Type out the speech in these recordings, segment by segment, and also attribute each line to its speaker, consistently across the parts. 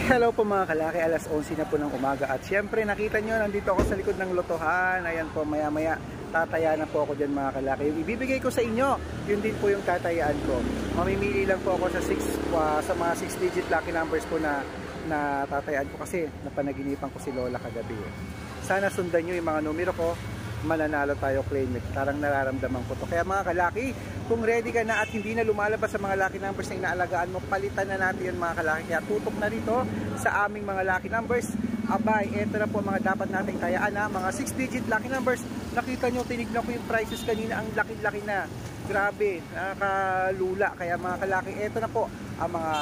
Speaker 1: Hello po mga kalaki, alas 11 na po ng umaga at syempre nakita nyo nandito ako sa likod ng lotohan. Ayan po, maya maya tataya na po ako dyan mga kalaki. Yung ibibigay ko sa inyo, yun din po yung tatayaan ko. Mamimili lang po ako sa mga 6 digit lucky numbers po na tatayaan ko kasi napanaginipan ko si Lola kagabi. Sana sundan nyo yung mga numero ko, mananalo tayo, claim it. Tarang nararamdaman ko to. Kaya mga kalaki, kung ready ka na at hindi na lumalabas sa mga lucky numbers na inaalagaan mo, palitan na natin yan mga kalaki. Kaya tutok na rito sa aming mga lucky numbers. Abay, eto na po mga dapat nating tayaan na mga 6 digit lucky numbers. Nakita nyo, tinignan ko yung prices kanina, ang laki-laki na. Grabe, nakakalula. Kaya mga kalaki, eto na po ang mga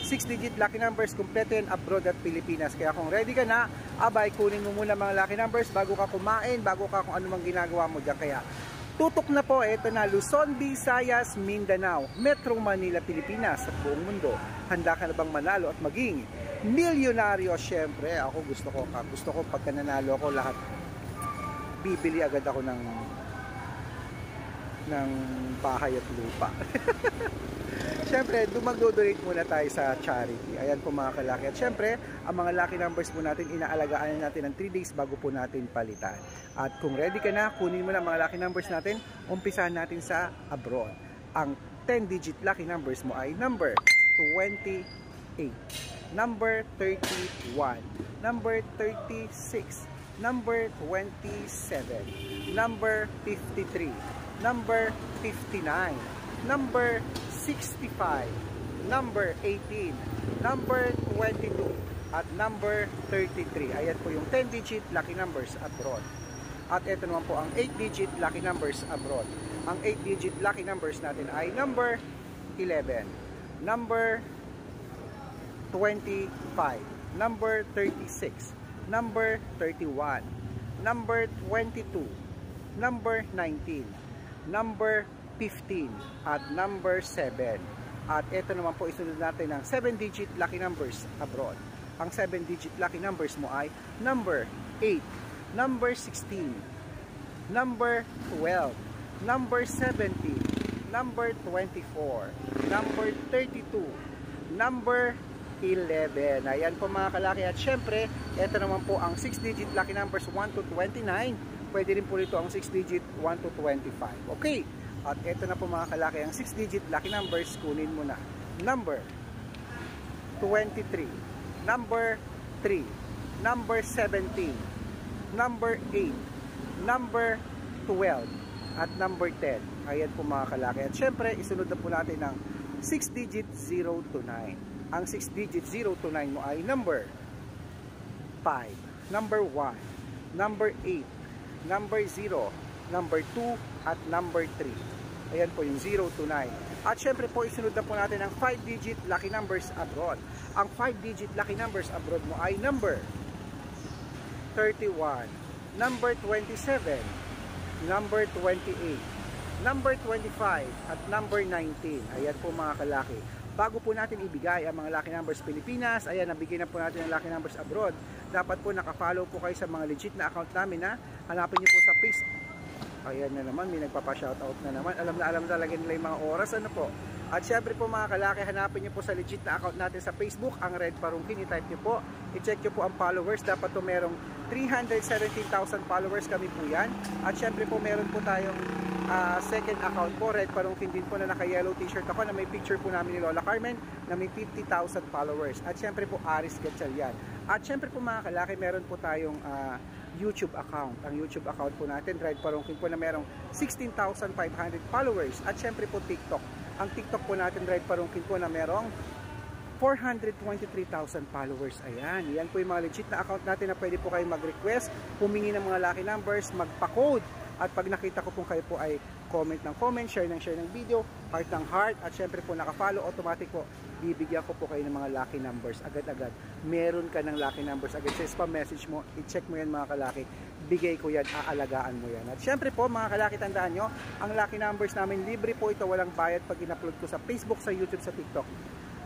Speaker 1: 6 digit lucky numbers, kompleto yan abroad at Pilipinas. Kaya kung ready ka na, abay, kunin mo muna mga lucky numbers bago ka kumain, bago ka kung anumang ginagawa mo dyan. Kaya tutok na po, eto na, Luzon, Visayas, Mindanao, Metro Manila, Pilipinas, sa buong mundo. Handa ka na bang manalo at maging milyonaryo? Syempre, ako gusto ko pagka nanalo ako lahat, bibili agad ako ng bahay at lupa. Syempre, magdo-donate muna tayo sa charity. Ayan po mga kalaki. At syempre, ang mga lucky numbers po natin, inaalagaan natin ng 3 days bago po natin palitan. At kung ready ka na, kunin mo na mga lucky numbers natin, umpisahan natin sa abroad. Ang 10 digit lucky numbers mo ay number 28, number 31, number 36, number 27, number 53, number 59, number 65, number 18, number 22, at number 33. Ayan po yung 10 digit lucky numbers abroad. At ito naman po ang 8 digit lucky numbers abroad. Ang 8 digit lucky numbers natin ay number 11, number 25, number 36, number 31, number 22, number 19, number 15, at number 7. At ito naman po isunod natin ng 7 digit lucky numbers abroad. Ang 7 digit lucky numbers mo ay number 8, number 16, number 12, number 17, number 24, number 32, number 11. Ayan po mga kalaki. At syempre, ito naman po ang 6 digit lucky numbers 1 to 29. Pwede rin po ito ang 6 digit 1 to 25. Okay. At ito na po mga kalaki, ang 6 digit lucky numbers, kunin mo na. Number 23, number 3, number 17, number 8, number 12, at number 10. Ayan po mga kalaki. At syempre, isunod na po natin ang 6 digit 0 to 9. Ang 6 digit 0 to 9 mo ay number 5, number 1, number 8, number 0, number 2, at number 3. Ayan po yung 0 to 9. At syempre po, isunod na po natin ang 5 digit lucky numbers abroad. Ang 5 digit lucky numbers abroad mo ay number 31, number 27, number 28, number 25, at number 19. Ayan po mga kalaki. Bago po natin ibigay ang mga lucky numbers Pilipinas, ayan, nabigay na po natin ang lucky numbers abroad. Dapat po nakafollow po kayo sa mga legit na account namin, ha. Hanapin niyo po sa Facebook. Ayan na naman, may nagpapa-shoutout na naman. Alam talaga nila yung mga oras, ano po. At syempre po mga kalaki, hanapin niyo po sa legit na account natin sa Facebook, ang Red Parungkin. I-type niyo po, i-check niyo po ang followers. Dapat po merong 317,000 followers kami po yan. At syempre po meron po tayong second account po, Red Parungkin din po, na naka-yellow t-shirt ako, na may picture po namin ni Lola Carmen, na may 50,000 followers. At syempre po, Aris Gatchal yan. At syempre po mga kalaki, meron po tayong YouTube account. Ang YouTube account po natin, Red Parungkin po, na merong 16,500 followers. At syempre po TikTok. Ang TikTok po natin, Red Parungkin po, na merong 423,000 followers. Ayan. Yan po yung mga legit na account natin na pwede po kayo mag-request, humingi ng mga lucky numbers, magpa-code. At pag nakita ko po kayo po ay comment ng comment, share ng video, heart ng heart, at syempre po nakafollow, automatic po bibigyan ko po kayo ng mga lucky numbers agad-agad. Meron ka ng lucky numbers agad sa spam message mo, i-check mo yan mga kalaki, bigay ko yan, aalagaan mo yan. At syempre po mga kalaki, tandaan nyo, ang lucky numbers namin libre po ito, walang bayad pag in-upload ko sa Facebook, sa YouTube, sa TikTok.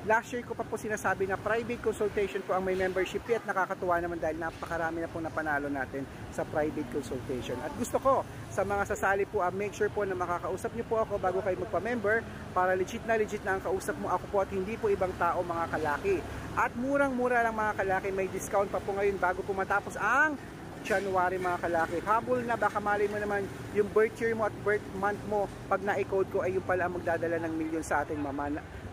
Speaker 1: Last year ko pa po sinasabi na private consultation po ang may membership fee at nakakatuwa naman dahil napakarami na pong napanalo natin sa private consultation. At gusto ko sa mga sasali po, make sure po na makakausap niyo po ako bago kayo magpa-member para legit na ang kausap mo ako po at hindi po ibang tao mga kalaki. At murang-mura lang mga kalaki, may discount pa po ngayon bago po matapos ang January mga kalaki. Habol na, baka mali mo naman yung birth year mo at birth month mo, pag na-code ko ay yung pala ang magdadala ng milyon sa ating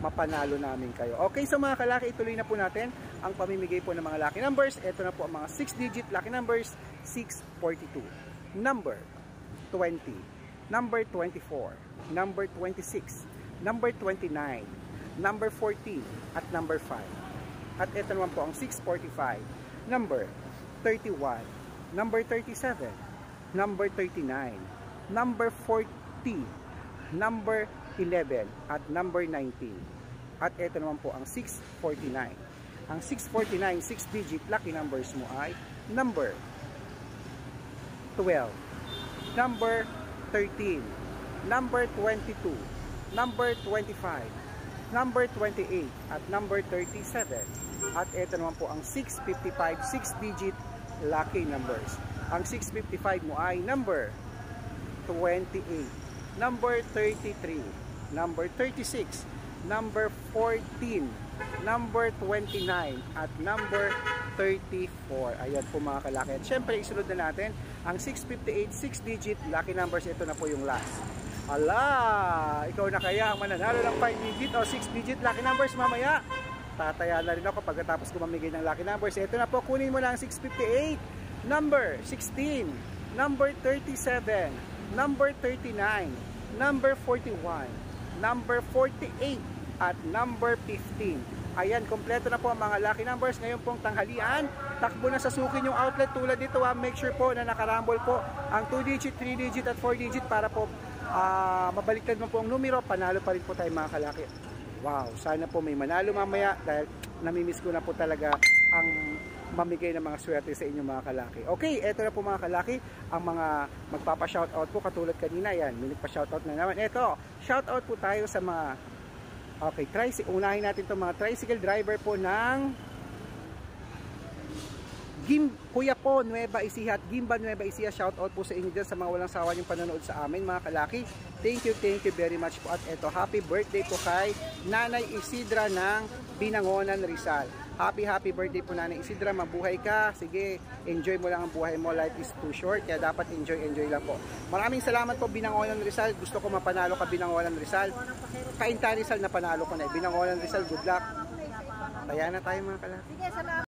Speaker 1: mapanalo namin kayo. Okay, so mga kalaki, ituloy na po natin ang pamimigay po ng mga lucky numbers. Ito na po ang mga 6-digit lucky numbers. 642, number 20, number 24, number 26, number 29, number 14, at number 5. At ito naman po ang 645, number 31, number 37, number 39, number 40, number 11, at number 19. At ito naman po ang 649. Ang 649, 6-digit lucky numbers mo ay number 12, number 13, number 22, number 25, number 28, at number 37. At ito naman po ang 655, 6-digit lucky numbers. Ang 655 mo ay number 28, number 33, number 36, number 14, number 29, at number 34. Ayan po mga kalaki. At syempre isunod na natin ang 658, 6-digit lucky numbers. Ito na po yung last. Ala, ikaw na kaya ang mananalo ng 5-digit o 6-digit lucky numbers mamaya? Tataya na rin ako pagkatapos ko mamigay ng lucky numbers. Ito na po, kunin mo na ang 658, number 16, number 37, number 39, number 41, number 48, at number 15. Ayan, kompleto na po ang mga lucky numbers. Ngayon pong tanghalian, takbo na sa sukin yung outlet tulad dito. Make sure po na nakarambol po ang 2-digit, 3-digit, at 4-digit para po mabaliktad mo po ang numero. Panalo pa rin po tayo mga kalaki. Wow, sana po may manalo mamaya dahil namimiss ko na po talaga ang mamigay ng mga swerte sa inyong mga kalaki. Okay, eto na po mga kalaki, ang mga magpapa-shoutout po katulad kanina. Yan, may nagpa-shoutout na naman. Eto, shoutout po tayo sa mga, okay, unahin natin itong mga tricycle driver po ng Kuya po, Nueva Ecija at Gimba Nueva Ecija. Shoutout po sa inyo dyan sa mga walang sawa yung panonood sa amin mga kalaki. Thank you very much po. At eto, happy birthday po kay Nanay Isidra ng Binangonan, Rizal. Happy birthday po Nanay Isidra, mabuhay ka. Sige, enjoy mo lang ang buhay mo. Life is too short, kaya dapat enjoy lang po. Maraming salamat po Binangonan, Rizal. Gusto ko mapanalo ka Binangonan, Rizal. Kainta Rizal na panalo ko na. Binangonan, Rizal, good luck. Kaya na tayo mga kalaki.
Speaker 2: Sige, salamat.